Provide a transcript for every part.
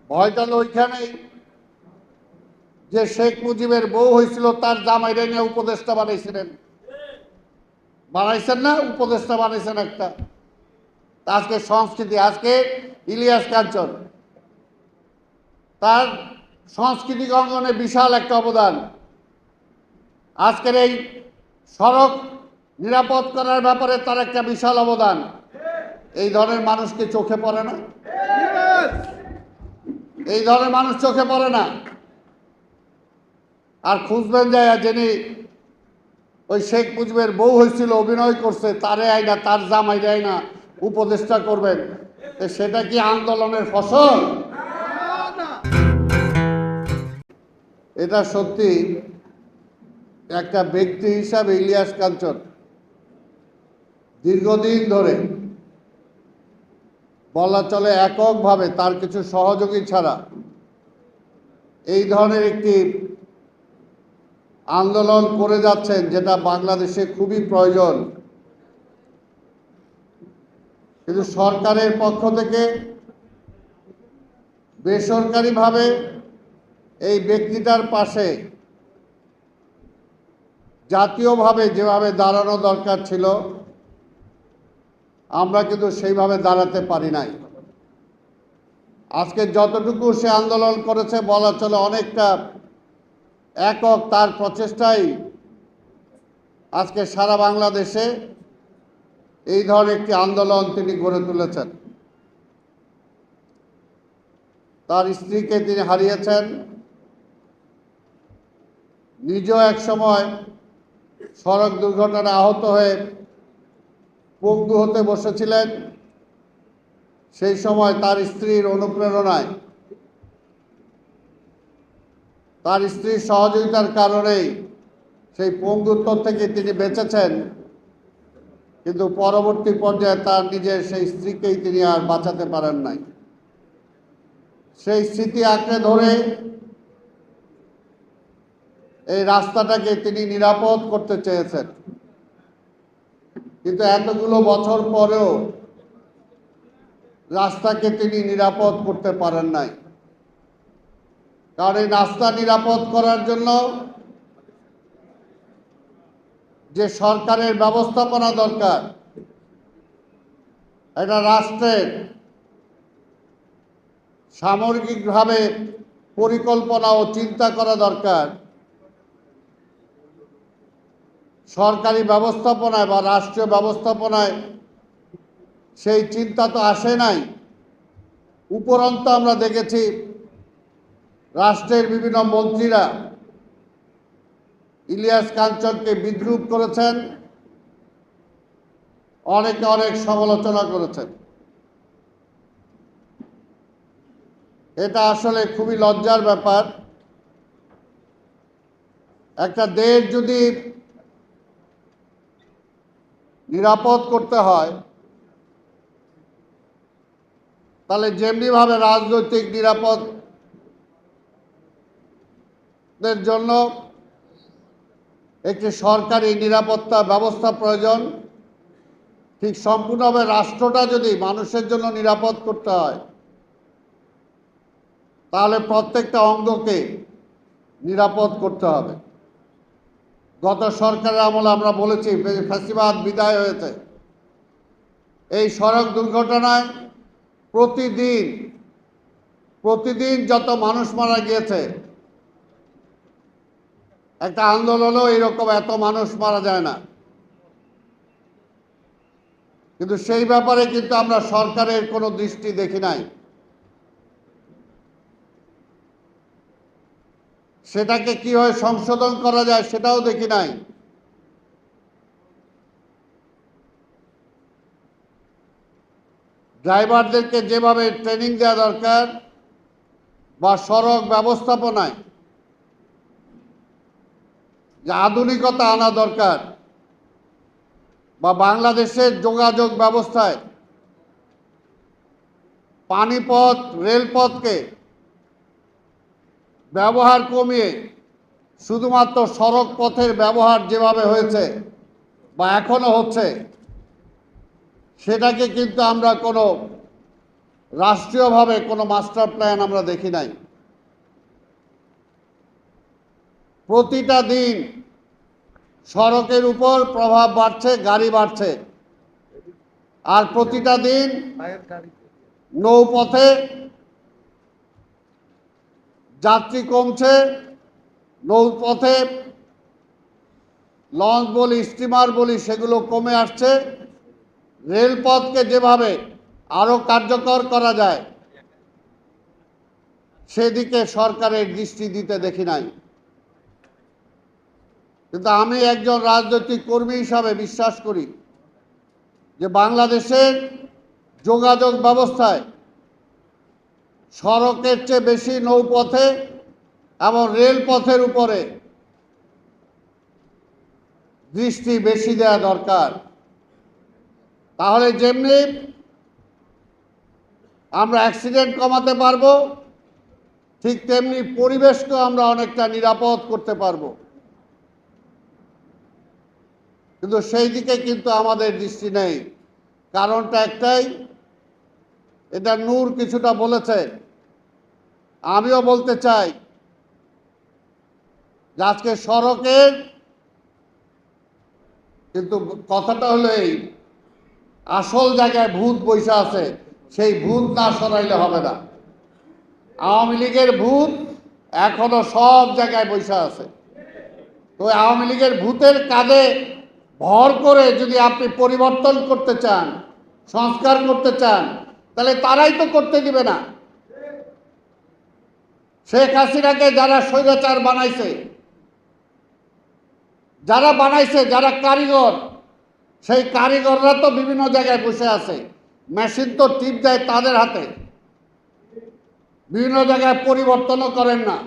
ভয়টা হলো ওইখানেই যে শেখ মুজিবের বউ হয়েছিল তার জামাইরে নিয়ে উপদেষ্টা বানাইছেন না, উপদেষ্টা বানাইছেন একটা। আজকে সংস্কৃতি, আজকে ইলিয়াস কাঞ্চন তার সাংস্কৃতিক অঙ্গনে বিশাল একটা অবদান। আজকের এই সড়ক নিরাপদ করার ব্যাপারে তার একটা বিশাল অবদান। এই ধরনের মানুষকে চোখে পড়ে না, এই ধরনের মানুষ চোখে পড়ে না। আর খুঁজবেন যায় যিনি ওই শেখ মুজিবের বউ হয়েছিল, অভিনয় করছে, তারে আইনা তার জামাইরে আইনা উপদেষ্টা করবেন, সেটা কি আন্দোলনের ফসল? এটা সত্যি একটা ব্যক্তি হিসাবে ইলিয়াস কাঞ্চন দীর্ঘদিন ধরে বলা চলে এককভাবে, তার কিছু সহযোগী ছাড়া এই ধরনের একটি আন্দোলন করে যাচ্ছেন, যেটা বাংলাদেশে খুবই প্রয়োজন। কিন্তু সরকারের পক্ষ থেকে বেসরকারিভাবে এই ব্যক্তিটার পাশে জাতীয়ভাবে যেভাবে দাঁড়ানো দরকার ছিল, আমরা কিন্তু সেইভাবে দাঁড়াতে পারি নাই। আজকে যতটুকু সে আন্দোলন করেছে বলা চলে অনেকটা একক তার প্রচেষ্টাই আজকে সারা বাংলাদেশে এই ধরনের একটি আন্দোলন তিনি গড়ে তুলেছেন। তার স্ত্রীকে তিনি হারিয়েছেন, নিজেও এক সময় সড়ক দুর্ঘটনায় আহত হয়ে পঙ্গু হতে বসেছিলেন। সেই সময় তার স্ত্রীর অনুপ্রেরণায়, তার স্ত্রীর সহযোগিতার কারণেই সেই পঙ্গুত্ব থেকে তিনি বেঁচেছেন। কিন্তু পরবর্তী পর্যায়ে তার নিজের সেই স্ত্রীকেই তিনি আর বাঁচাতে পারেন নাই। সেই স্মৃতি আঁকড়ে ধরে এই রাস্তাটাকে তিনি নিরাপদ করতে চেয়েছেন, কিন্তু এতগুলো বছর পরেও রাস্তাকে তিনি নিরাপদ করতে পারেন নাই। কারণ এই রাস্তা নিরাপদ করার জন্য যে সরকারের ব্যবস্থাপনা দরকার, এটা রাষ্ট্রের সামগ্রিকভাবে পরিকল্পনা ও চিন্তা করা দরকার। সরকারি ব্যবস্থাপনায় বা রাষ্ট্রীয় ব্যবস্থাপনায় সেই চিন্তা তো আসে নাই। উপরন্তু আমরা দেখেছি রাষ্ট্রের বিভিন্ন মন্ত্রীরা ইলিয়াস কাঞ্চনকে বিদ্রূপ করেছেন, অনেকে অনেক সমালোচনা করেছেন। এটা আসলে খুবই লজ্জার ব্যাপার। একটা দেশ যদি নিরাপদ করতে হয়, তাহলে যেমনিভাবে রাজনৈতিক নিরাপদের জন্য একটি সরকারি নিরাপত্তা ব্যবস্থা প্রয়োজন, ঠিক সম্পূর্ণভাবে রাষ্ট্রটা যদি মানুষের জন্য নিরাপদ করতে হয়, তাহলে প্রত্যেকটা অঙ্গকে নিরাপদ করতে হবে। গত সরকারের আমলে আমরা বলেছি ফ্যাসিবাদ বিদায় হয়েছে। এই সড়ক দুর্ঘটনায় প্রতিদিন যত মানুষ মারা গিয়েছে, একটা আন্দোলনও এরকম এত মানুষ মারা যায় না। কিন্তু সেই ব্যাপারে কিন্তু আমরা সরকারের কোনো দৃষ্টি দেখি নাই। সেটাকে কিভাবে সংশোধন করা যায় সেটাও দেখি নাই। ড্রাইভারদেরকে যেভাবে ট্রেনিং দেওয়া দরকার বা সড়ক ব্যবস্থাপনায় যে আধুনিকতা আনা দরকার, বা বাংলাদেশের যোগাযোগ ব্যবস্থায় পানিপথ রেলপথকে ব্যবহার কমিয়ে শুধুমাত্র সড়ক পথের ব্যবহার যেভাবে হয়েছে বা এখনো হচ্ছে, সেটাকে কিন্তু আমরা কোনো রাষ্ট্রীয়ভাবে কোনো মাস্টার প্ল্যান আমরা দেখি নাই। প্রতিটা দিন সড়কের উপর প্রভাব বাড়ছে, গাড়ি বাড়ছে, আর প্রতিটা দিন নৌপথে যাত্রী কমছে, নৌপথে লঞ্চ বলি, স্টিমার বলি, সেগুলো কমে আসছে। রেলপথকে যেভাবে আরও কার্যকর করা যায় সেদিকে সরকারের দৃষ্টি দিতে দেখি নাই। কিন্তু আমি একজন রাজনৈতিক কর্মী হিসাবে বিশ্বাস করি যে বাংলাদেশের যোগাযোগ ব্যবস্থায় সড়কের চেয়ে বেশি নৌপথে এবং রেলপথের উপরে দৃষ্টি বেশি দেওয়া দরকার। তাহলে যেমনি আমরা অ্যাক্সিডেন্ট কমাতে পারবো, ঠিক তেমনি পরিবেশকেও আমরা অনেকটা নিরাপদ করতে পারবো। কিন্তু সেই দিকে কিন্তু আমাদের দৃষ্টি নেই। কারণটা একটাই, এটা নূর কিছুটা বলেছে, আমিও বলতে চাই যে আজকে সড়কের কিন্তু কথাটা হলো এই, আসল জায়গায় ভূত বৈশা আছে, সেই ভূত না সরাইলে হবে না। আওয়ামী লীগের ভূত এখনো সব জায়গায় বৈশা আছে। তো আওয়ামী লীগের ভূতের কাঁধে ভর করে যদি আপনি পরিবর্তন করতে চান, সংস্কার করতে চান, তাহলে তারাই তো করতে দিবে না। শেখ হাসিনাকে যারা স্বৈরাচার বানাইছে, যারা কারিগর, সেই কারিগররা তো বিভিন্ন জায়গায় বসে আছে। মেশিন তো টিপ দেয় তাদের হাতে, বিভিন্ন জায়গায় পরিবর্তনও করেন না।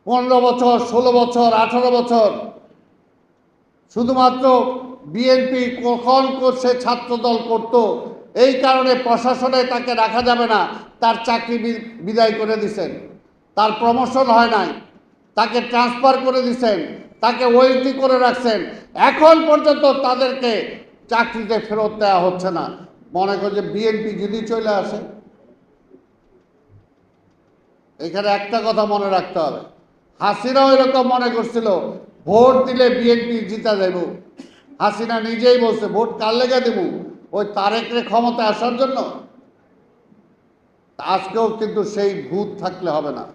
15 বছর, 16 বছর, 18 বছর শুধুমাত্র বিএনপি কখন সে ছাত্রদল করত, এই কারণে প্রশাসনে তাকে রাখা যাবে না, তার চাকরি বিদায় করে দিছেন, তার প্রমোশন হয় নাই, তাকে ট্রান্সফার করে দিছেন, তাকে ওএসডি করে রাখছেন। এখন পর্যন্ত তাদেরকে চাকরিতে ফেরত দেওয়া হচ্ছে না। মনে করে যে বিএনপি যদি চলে আসে, এখানে একটা কথা মনে রাখতে হবে, হাসিনাও এরকম মনে করছিল ভোট দিলে বিএনপি জিতা যাব। হাসিনা নিজেই বলছে ভোট কার লেগে দেব, ওই তারেকরে ক্ষমতা আসার জন্য। আজকেও কিন্তু সেই ভূত থাকলে হবে না।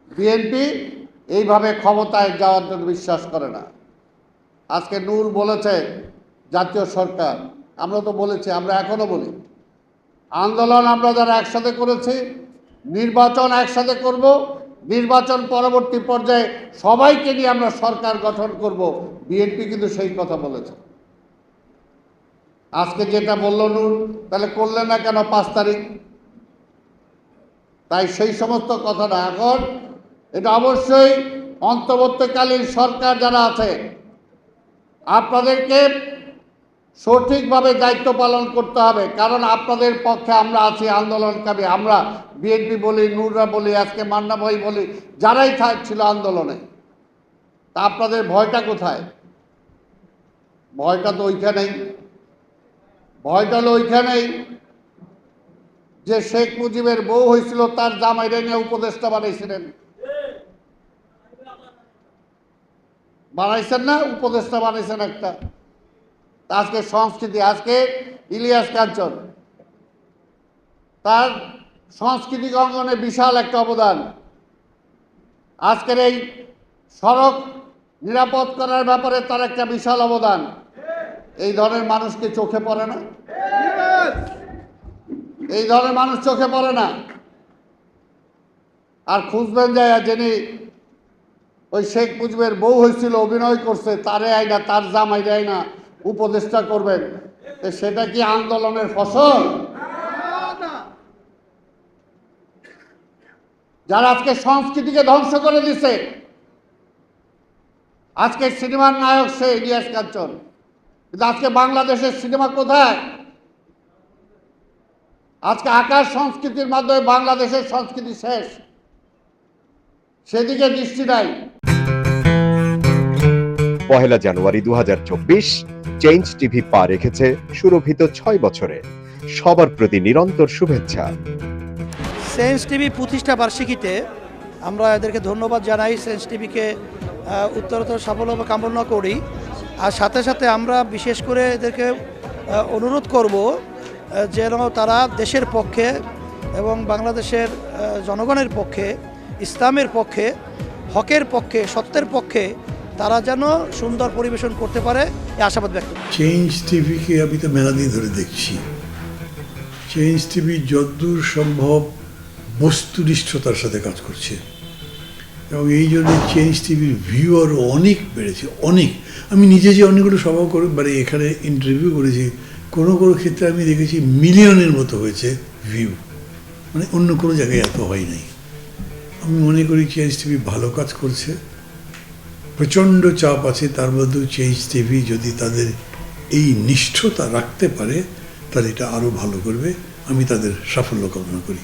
বিএনপি এইভাবে ক্ষমতায় যাওয়ার জন্য বিশ্বাস করে না। আজকে নূর বলেছে জাতীয় সরকার, আমরা তো বলেছি, আমরা এখনো বলি, আন্দোলন আমরা যারা একসাথে করেছি, নির্বাচন একসাথে করব, নির্বাচন পরবর্তী পর্যায়ে সবাইকে নিয়ে আমরা সরকার গঠন করব। বিএনপি কিন্তু সেই কথা বলেছে। আজকে যেটা বলল নূর, তাহলে করলেন না কেন 5 তারিখ? তাই সেই সমস্ত কথা না, এখন এটা অবশ্যই অন্তর্বর্তীকালীন সরকার যারা আছে আপনাদেরকে সঠিকভাবে দায়িত্ব পালন করতে হবে। কারণ আপনাদের পক্ষে আমরা আছি, আন্দোলনকারী, আমরা বিএনপি বলি, নূররা বলি, আজকে মান্না ভাই বলি, যারাই ছিল আন্দোলনে। তা আপনাদের ভয়টা কোথায়? ভয়টা তো ওইখানেই। ভয়টা হলো ওইখানেই যে শেখ মুজিবের বউ হয়েছিল, তার জামাইরে নিয়ে উপদেষ্টা বানাইছিলেন, বানাইছেন না? উপদেষ্টা বানাইছেন একটা। আজকে সংস্কৃতি, আজকে ইলিয়াস কাঞ্চন, তার সাংস্কৃতিক অঙ্গনে বিশাল একটা অবদান। আজকের এই সড়ক নিরাপদ করার ব্যাপারে তার একটা বিশাল অবদান। এই ধরনের মানুষকে চোখে পড়ে না, এই ধরনের মানুষ চোখে পড়ে না। আর খুঁজবেন যায় যিনি ওই শেখ মুজিবের বউ হয়েছিল, অভিনয় করছে, তারে আইনা, তার জামাই দেয় না উপদেষ্টা করবেন, সেটা কি আন্দোলনের ফসল? যারা আজকে সংস্কৃতিকে ধ্বংস করে দিছে, আজকে সিনেমার নায়ক সে ইলিয়াস কাঞ্চন, কিন্তু আজকে বাংলাদেশের সিনেমা কোথায়? আজকে আকাশ সংস্কৃতির মাধ্যমে বাংলাদেশের সংস্কৃতি শেষ, সেদিকে দৃষ্টি নাই। 1 জানুয়ারি 2024 চেঞ্জ টিভি পা রেখেছে সুরভিত 6 বছরে। সবার প্রতি নিরন্তর শুভেচ্ছা। সেন্স টিভি প্রতিষ্ঠা বার্ষিকীতে আমরা এদেরকে ধন্যবাদ জানাই। সেন্স টিভিকে উত্তরোত্তর সাফল্য কামনা করি। আর সাথে সাথে আমরা বিশেষ করে এদেরকে অনুরোধ করব যেন তারা দেশের পক্ষে এবং বাংলাদেশের জনগণের পক্ষে, ইসলামের পক্ষে, হকের পক্ষে, সত্যের পক্ষে তারা যেন সুন্দর পরিবেশন করতে পারে এই আশাবাদ ব্যক্ত করি। চেঞ্জ টিভিকে আমি তো মেলা দিন ধরে দেখছি। চেঞ্জ টিভি যতদূর সম্ভব বস্তুনিষ্ঠতার সাথে কাজ করছে এবং এই জন্য চেঞ্জ টিভির ভিউ আরও অনেক বেড়েছে, অনেক। আমি নিজে যে অনেকগুলো সভা করে মানে এখানে ইন্টারভিউ করেছি, কোনো কোনো ক্ষেত্রে আমি দেখেছি মিলিয়নের মতো হয়েছে ভিউ, মানে অন্য কোনো জায়গায় এত হয় নাই। আমি মনে করি চেঞ্জ টিভি ভালো কাজ করছে। প্রচণ্ড চাপ আছে, তার মধ্যেও চেঞ্জ টিভি যদি তাদের এই নিষ্ঠতা রাখতে পারে তাহলে এটা আরও ভালো করবে। আমি তাদের সাফল্য কামনা করি।